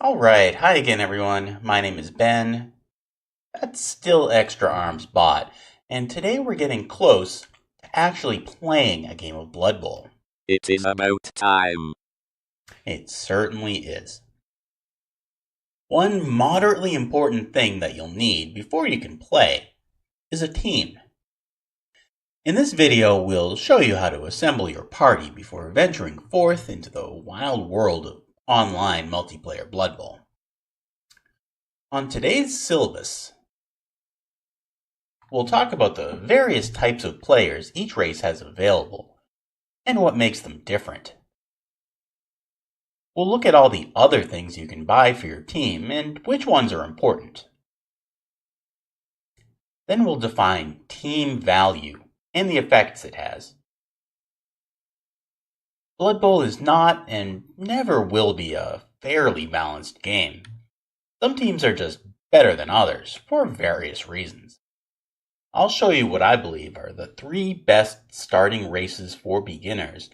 Alright, hi again everyone. My name is Ben. That's still Extra Arms Bot, and today we're getting close to actually playing a game of Blood Bowl. It is about time. It certainly is. One moderately important thing that you'll need before you can play is a team. In this video, we'll show you how to assemble your party before venturing forth into the wild world of online multiplayer Blood Bowl. On today's syllabus, we'll talk about the various types of players each race has available, and what makes them different. We'll look at all the other things you can buy for your team and which ones are important. Then we'll define team value and the effects it has. Blood Bowl is not and never will be a fairly balanced game. Some teams are just better than others for various reasons. I'll show you what I believe are the 3 best starting races for beginners,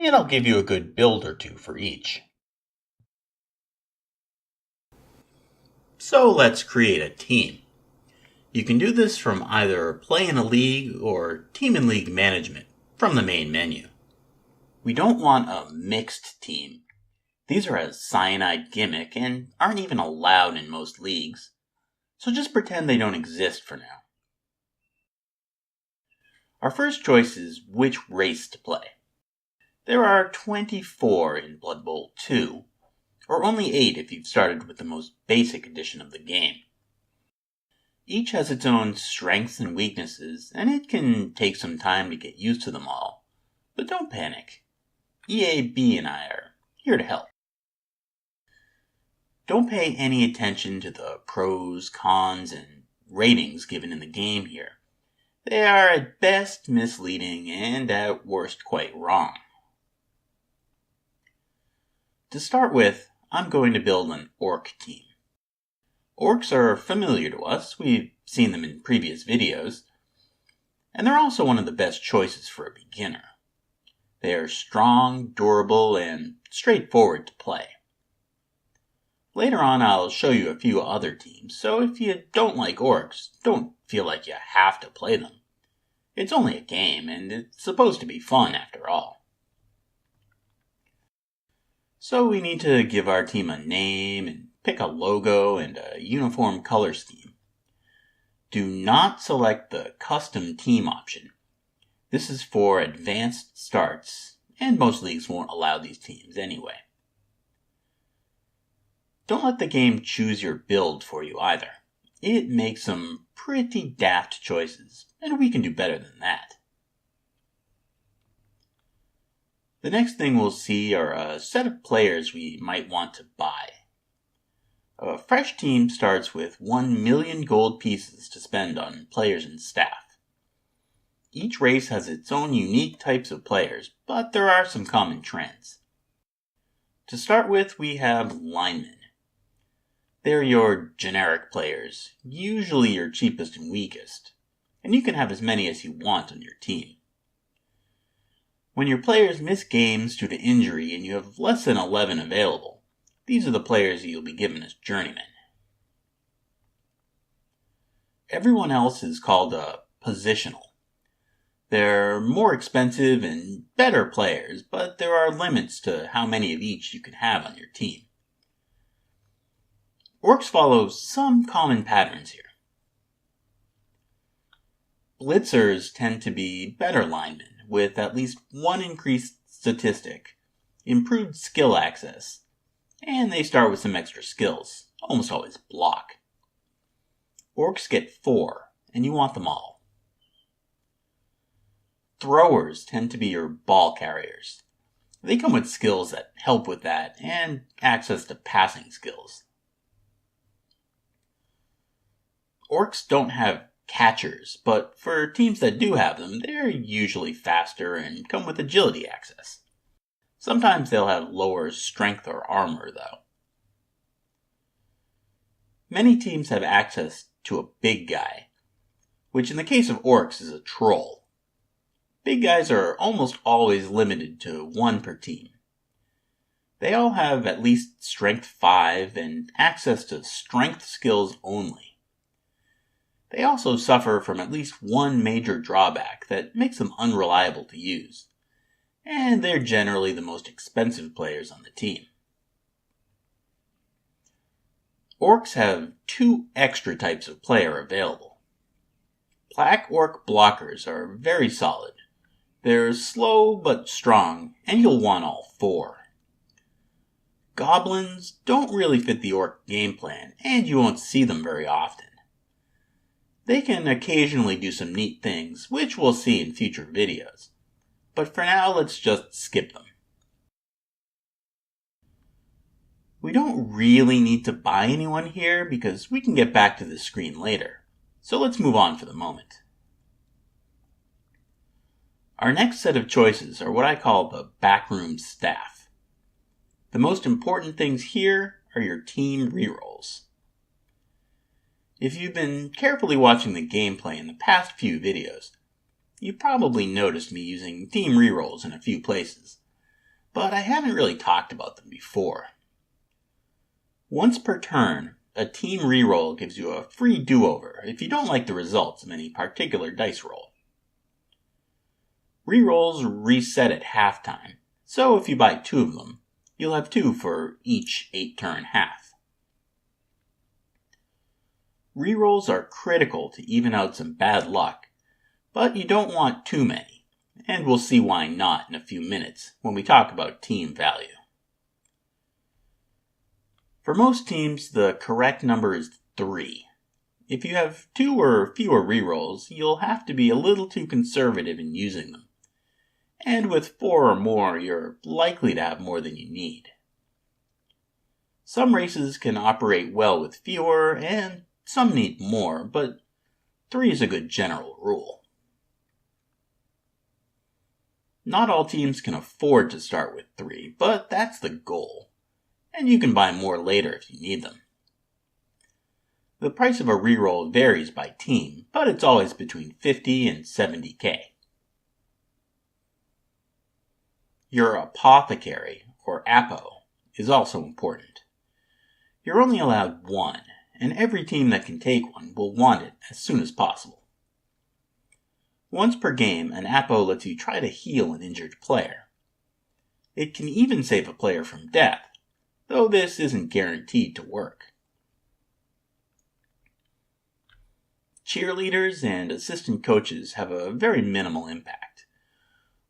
and I'll give you a good build or two for each. So let's create a team. You can do this from either Play in a League or Team in League Management from the main menu. We don't want a mixed team. These are a cyanide gimmick and aren't even allowed in most leagues, so just pretend they don't exist for now. Our first choice is which race to play. There are 24 in Blood Bowl 2, or only 8 if you've started with the most basic edition of the game. Each has its own strengths and weaknesses, and it can take some time to get used to them all. But don't panic. EAB and I are here to help. Don't pay any attention to the pros, cons, and ratings given in the game here. They are at best misleading and at worst quite wrong. To start with, I'm going to build an orc team. Orcs are familiar to us, we've seen them in previous videos, and they're also one of the best choices for a beginner. They are strong, durable, and straightforward to play. Later on I'll show you a few other teams, so if you don't like orcs, don't feel like you have to play them. It's only a game, and it's supposed to be fun after all. So we need to give our team a name and pick a logo and a uniform color scheme. Do not select the custom team option. This is for advanced starts, and most leagues won't allow these teams anyway. Don't let the game choose your build for you either. It makes some pretty daft choices, and we can do better than that. The next thing we'll see are a set of players we might want to buy. A fresh team starts with 1 million gold pieces to spend on players and staff. Each race has its own unique types of players, but there are some common trends. To start with, we have linemen. They're your generic players, usually your cheapest and weakest, and you can have as many as you want on your team. When your players miss games due to injury and you have less than 11 available, these are the players you'll be given as journeymen. Everyone else is called a positional. They're more expensive and better players, but there are limits to how many of each you can have on your team. Orcs follow some common patterns here. Blitzers tend to be better linemen, with at least one increased statistic, improved skill access, and they start with some extra skills, almost always block. Orcs get 4, and you want them all. Throwers tend to be your ball carriers. They come with skills that help with that, and access to passing skills. Orcs don't have catchers, but for teams that do have them, they're usually faster and come with agility access. Sometimes they'll have lower strength or armor, though. Many teams have access to a big guy, which in the case of orcs is a troll. Big guys are almost always limited to 1 per team. They all have at least Strength 5 and access to Strength skills only. They also suffer from at least one major drawback that makes them unreliable to use, and they're generally the most expensive players on the team. Orcs have 2 extra types of player available. Black Orc blockers are very solid. They're slow but strong, and you'll want all 4. Goblins don't really fit the Orc game plan, and you won't see them very often. They can occasionally do some neat things, which we'll see in future videos. But for now, let's just skip them. We don't really need to buy anyone here because we can get back to the screen later. So let's move on for the moment. Our next set of choices are what I call the backroom staff. The most important things here are your team rerolls. If you've been carefully watching the gameplay in the past few videos, you probably noticed me using team rerolls in a few places, but I haven't really talked about them before. Once per turn, a team reroll gives you a free do-over if you don't like the results of any particular dice roll. Rerolls reset at halftime, so if you buy 2 of them, you'll have 2 for each 8-turn half. Rerolls are critical to even out some bad luck, but you don't want too many, and we'll see why not in a few minutes when we talk about team value. For most teams, the correct number is 3. If you have 2 or fewer rerolls, you'll have to be a little too conservative in using them. And with 4 or more, you're likely to have more than you need. Some races can operate well with fewer, and some need more, but 3 is a good general rule. Not all teams can afford to start with 3, but that's the goal, and you can buy more later if you need them. The price of a reroll varies by team, but it's always between 50 and 70k. Your apothecary, or Apo, is also important. You're only allowed 1, and every team that can take one will want it as soon as possible. Once per game, an Apo lets you try to heal an injured player. It can even save a player from death, though this isn't guaranteed to work. Cheerleaders and assistant coaches have a very minimal impact.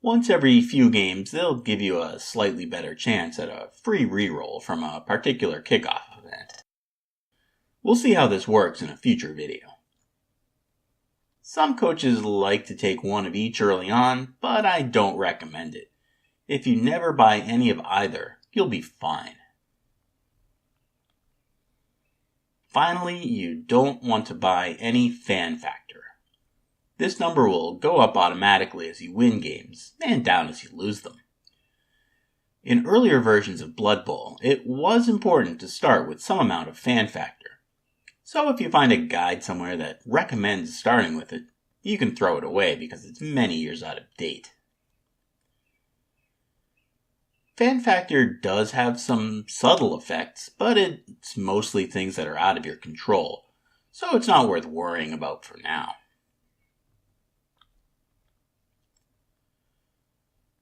Once every few games, they'll give you a slightly better chance at a free reroll from a particular kickoff event. We'll see how this works in a future video. Some coaches like to take one of each early on, but I don't recommend it. If you never buy any of either, you'll be fine. Finally, you don't want to buy any fan factor. This number will go up automatically as you win games, and down as you lose them. In earlier versions of Blood Bowl, it was important to start with some amount of fan factor. So if you find a guide somewhere that recommends starting with it, you can throw it away because it's many years out of date. Fan factor does have some subtle effects, but it's mostly things that are out of your control, so it's not worth worrying about for now.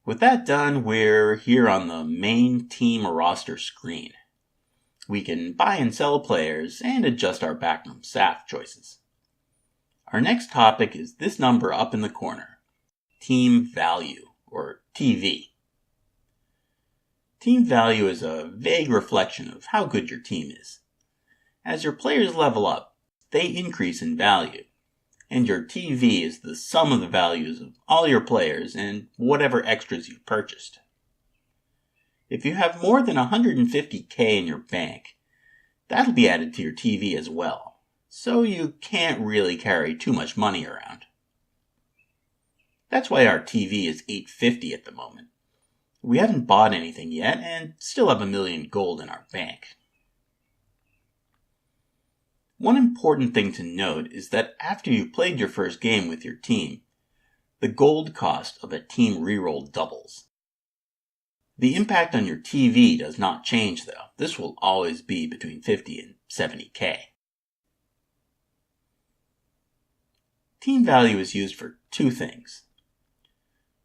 With that done, we're here on the main team roster screen. We can buy and sell players and adjust our backroom staff choices. Our next topic is this number up in the corner, team value, or TV. Team value is a vague reflection of how good your team is. As your players level up, they increase in value, and your TV is the sum of the values of all your players and whatever extras you've purchased. If you have more than 150k in your bank, that'll be added to your TV as well, so you can't really carry too much money around. That's why our TV is 850 at the moment. We haven't bought anything yet and still have 1 million gold in our bank. One important thing to note is that after you've played your first game with your team, the gold cost of a team reroll doubles. The impact on your TV does not change though. This will always be between 50 and 70k. Team value is used for two things.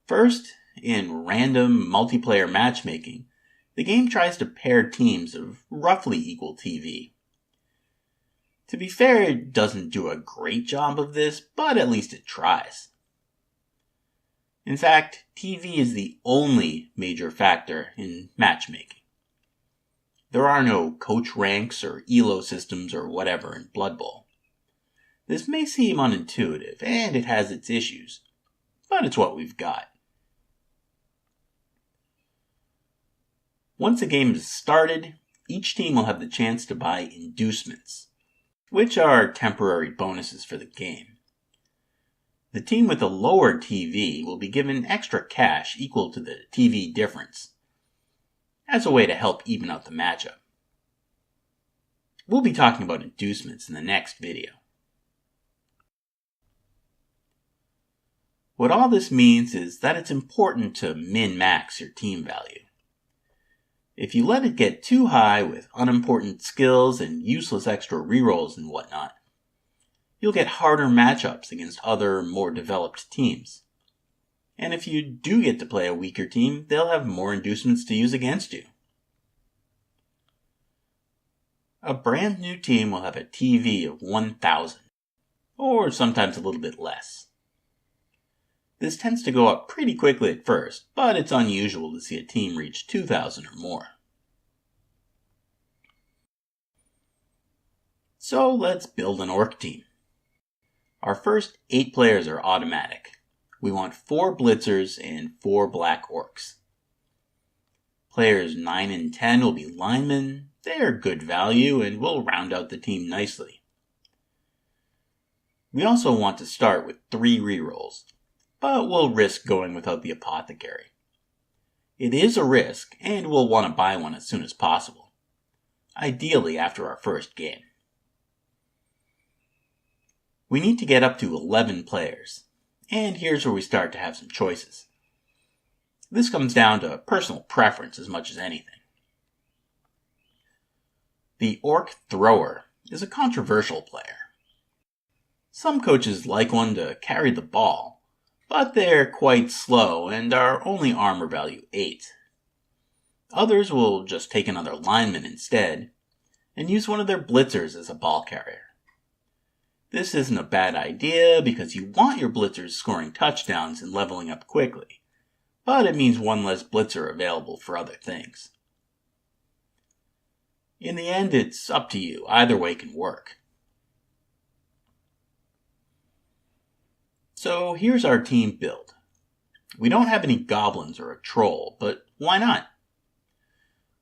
First, in random multiplayer matchmaking, the game tries to pair teams of roughly equal TV. To be fair, it doesn't do a great job of this, but at least it tries. In fact, TV is the only major factor in matchmaking. There are no coach ranks or elo systems or whatever in Blood Bowl. This may seem unintuitive, and it has its issues, but it's what we've got. Once a game is started, each team will have the chance to buy inducements, which are temporary bonuses for the game. The team with a lower TV will be given extra cash equal to the TV difference, as a way to help even out the matchup. We'll be talking about inducements in the next video. What all this means is that it's important to min-max your team value. If you let it get too high with unimportant skills and useless extra rerolls and whatnot, you'll get harder matchups against other, more developed teams. And if you do get to play a weaker team, they'll have more inducements to use against you. A brand new team will have a TV of 1,000, or sometimes a little bit less. This tends to go up pretty quickly at first, but it's unusual to see a team reach 2,000 or more. So let's build an orc team. Our first 8 players are automatic. We want 4 blitzers and 4 black orcs. Players 9 and 10 will be linemen. They're good value and will round out the team nicely. We also want to start with 3 rerolls, but we'll risk going without the apothecary. It is a risk, and we'll want to buy one as soon as possible, ideally after our first game. We need to get up to 11 players, and here's where we start to have some choices. This comes down to personal preference as much as anything. The Orc Thrower is a controversial player. Some coaches like one to carry the ball, but they're quite slow and are only armor value 8. Others will just take another lineman instead, and use one of their blitzers as a ball carrier. This isn't a bad idea because you want your blitzers scoring touchdowns and leveling up quickly, but it means one less blitzer available for other things. In the end, it's up to you. Either way can work. So here's our team build. We don't have any goblins or a troll, but why not?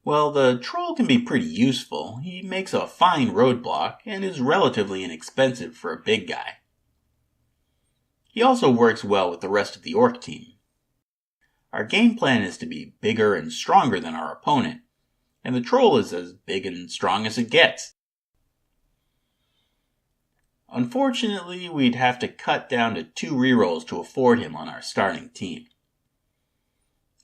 Well, the troll can be pretty useful. He makes a fine roadblock and is relatively inexpensive for a big guy. He also works well with the rest of the orc team. Our game plan is to be bigger and stronger than our opponent, and the troll is as big and strong as it gets. Unfortunately, we'd have to cut down to 2 rerolls to afford him on our starting team.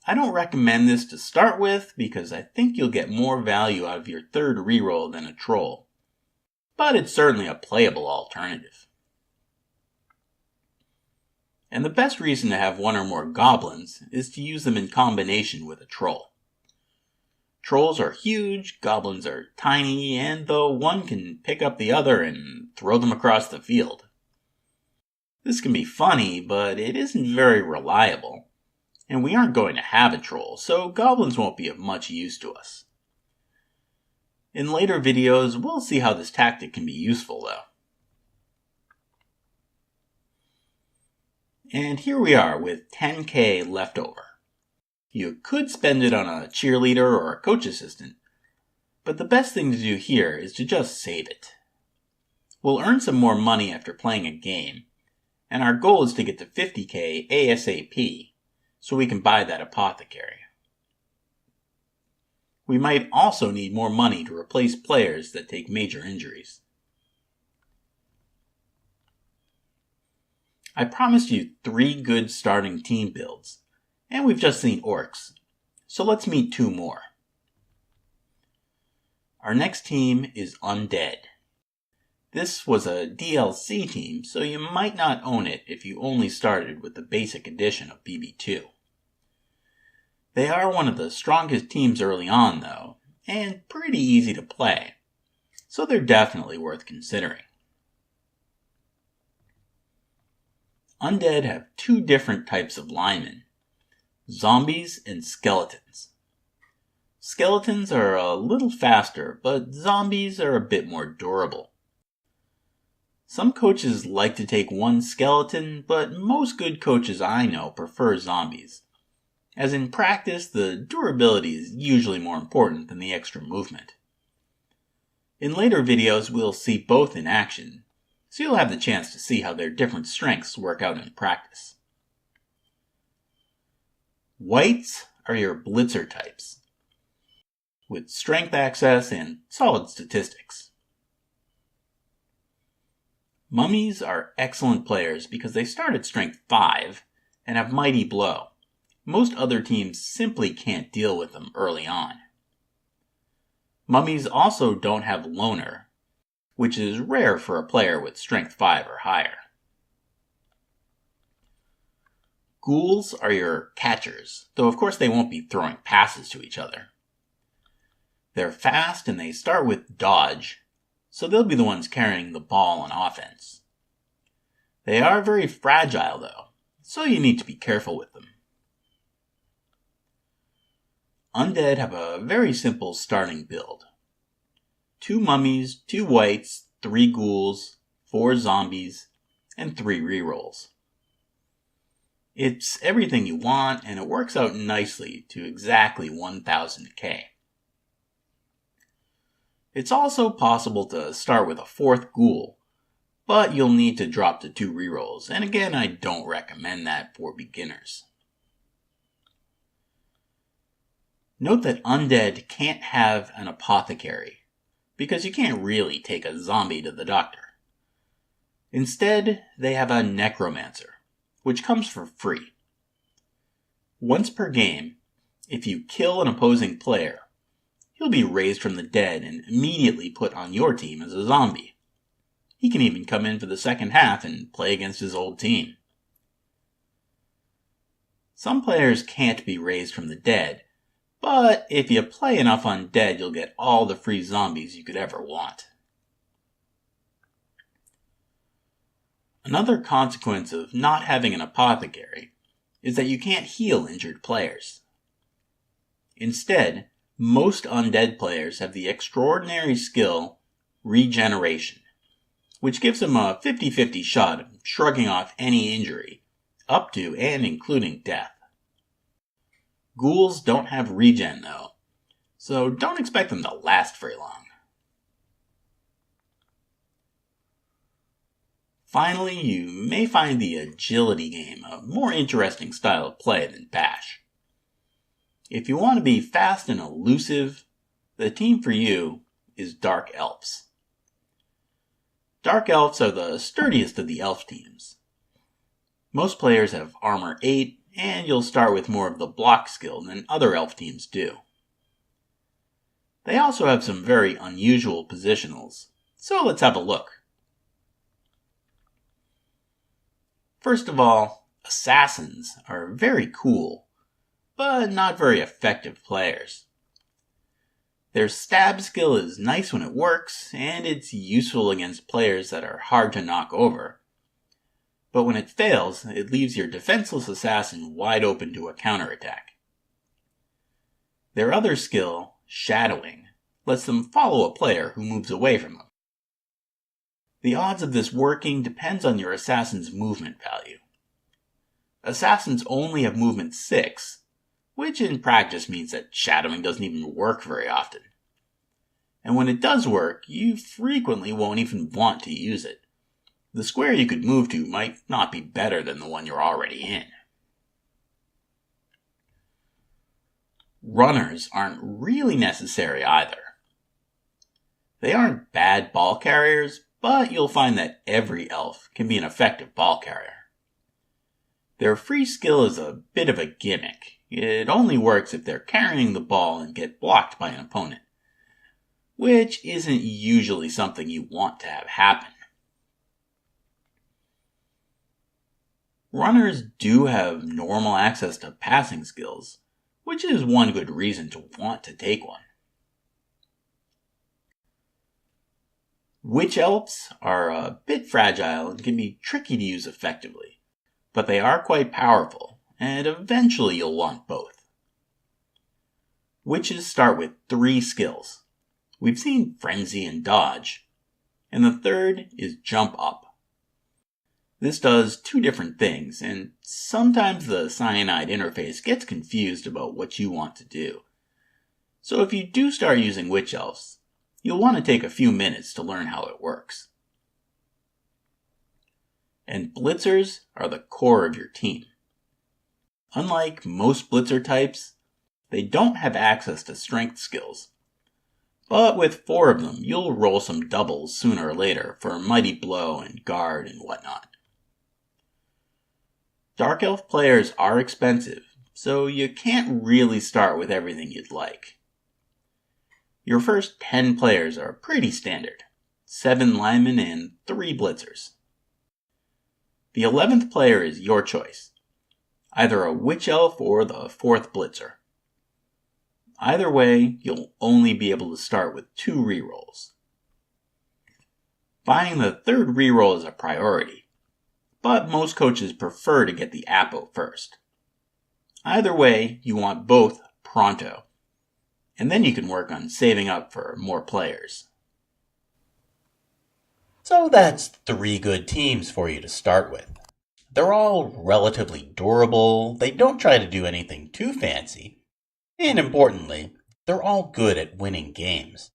I don't recommend this to start with because I think you'll get more value out of your third reroll than a troll, but it's certainly a playable alternative. And the best reason to have 1 or more goblins is to use them in combination with a troll. Trolls are huge, goblins are tiny, and though one can pick up the other and throw them across the field. This can be funny, but it isn't very reliable, and we aren't going to have a troll, so goblins won't be of much use to us. In later videos, we'll see how this tactic can be useful though. And here we are with 10k left over. You could spend it on a cheerleader or a coach assistant, but the best thing to do here is to just save it. We'll earn some more money after playing a game, and our goal is to get to 50k ASAP so we can buy that apothecary. We might also need more money to replace players that take major injuries. I promised you 3 good starting team builds, and we've just seen orcs. So let's meet two more. Our next team is Undead. This was a DLC team, so you might not own it if you only started with the basic edition of BB2. They are one of the strongest teams early on though, and pretty easy to play, so they're definitely worth considering. Undead have two different types of linemen, zombies and skeletons. Skeletons are a little faster, but zombies are a bit more durable. Some coaches like to take one skeleton, but most good coaches I know prefer zombies, as in practice the durability is usually more important than the extra movement. In later videos we'll see both in action, so you'll have the chance to see how their different strengths work out in practice. Wights are your blitzer types, with strength access and solid statistics. Mummies are excellent players because they start at strength 5 and have mighty blow. Most other teams simply can't deal with them early on. Mummies also don't have loner, which is rare for a player with strength 5 or higher. Ghouls are your catchers, though of course they won't be throwing passes to each other. They're fast and they start with dodge, so they'll be the ones carrying the ball on offense. They are very fragile though, so you need to be careful with them. Undead have a very simple starting build. 2 mummies, 2 wights, 3 ghouls, 4 zombies, and 3 rerolls. It's everything you want, and it works out nicely to exactly 1000k. It's also possible to start with a 4th ghoul, but you'll need to drop to 2 rerolls, and again I don't recommend that for beginners. Note that Undead can't have an apothecary, because you can't really take a zombie to the doctor. Instead, they have a necromancer, which comes for free. Once per game, if you kill an opposing player, he'll be raised from the dead and immediately put on your team as a zombie. He can even come in for the second half and play against his old team. Some players can't be raised from the dead, but if you play enough Undead, you'll get all the free zombies you could ever want. Another consequence of not having an apothecary is that you can't heal injured players. Instead, most Undead players have the extraordinary skill Regeneration, which gives them a 50-50 shot of shrugging off any injury, up to and including death. Ghouls don't have regen though, so don't expect them to last very long. Finally, you may find the agility game a more interesting style of play than Bash. If you want to be fast and elusive, the team for you is Dark Elves. Dark Elves are the sturdiest of the elf teams. Most players have armor 8, and you'll start with more of the block skill than other elf teams do. They also have some very unusual positionals, so let's have a look. First of all, assassins are very cool, but not very effective players. Their stab skill is nice when it works, and it's useful against players that are hard to knock over. But when it fails, it leaves your defenseless assassin wide open to a counterattack. Their other skill, shadowing, lets them follow a player who moves away from them. The odds of this working depends on your assassin's movement value. Assassins only have movement 6, which in practice means that shadowing doesn't even work very often. And when it does work, you frequently won't even want to use it. The square you could move to might not be better than the one you're already in. Runners aren't really necessary either. They aren't bad ball carriers, but you'll find that every elf can be an effective ball carrier. Their free skill is a bit of a gimmick, It only works if they're carrying the ball and get blocked by an opponent, which isn't usually something you want to have happen. Runners do have normal access to passing skills, which is one good reason to want to take one. Witch Elves are a bit fragile and can be tricky to use effectively, but they are quite powerful, and eventually you'll want both. Witches start with 3 skills. We've seen Frenzy and Dodge, and the third is Jump Up. This does 2 different things, and sometimes the cyanide interface gets confused about what you want to do. So if you do start using Witch Elves, you'll want to take a few minutes to learn how it works. And Blitzers are the core of your team. Unlike most Blitzer types, they don't have access to strength skills. But with 4 of them, you'll roll some doubles sooner or later for Mighty Blow and Guard and whatnot. Dark Elf players are expensive, so you can't really start with everything you'd like. Your first 10 players are pretty standard, 7 linemen and 3 blitzers. The 11th player is your choice, either a Witch Elf or the 4th blitzer. Either way, you'll only be able to start with 2 rerolls. Buying the 3rd reroll is a priority, but most coaches prefer to get the Apo first. Either way, you want both pronto, and then you can work on saving up for more players. So that's 3 good teams for you to start with. They're all relatively durable, they don't try to do anything too fancy, and importantly, they're all good at winning games.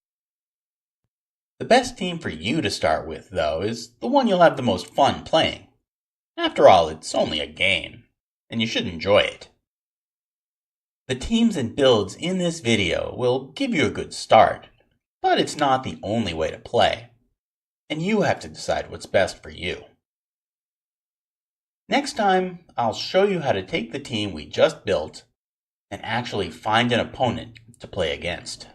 The best team for you to start with, though, is the one you'll have the most fun playing. After all, it's only a game, and you should enjoy it. The teams and builds in this video will give you a good start, but it's not the only way to play, and you have to decide what's best for you. Next time, I'll show you how to take the team we just built and actually find an opponent to play against.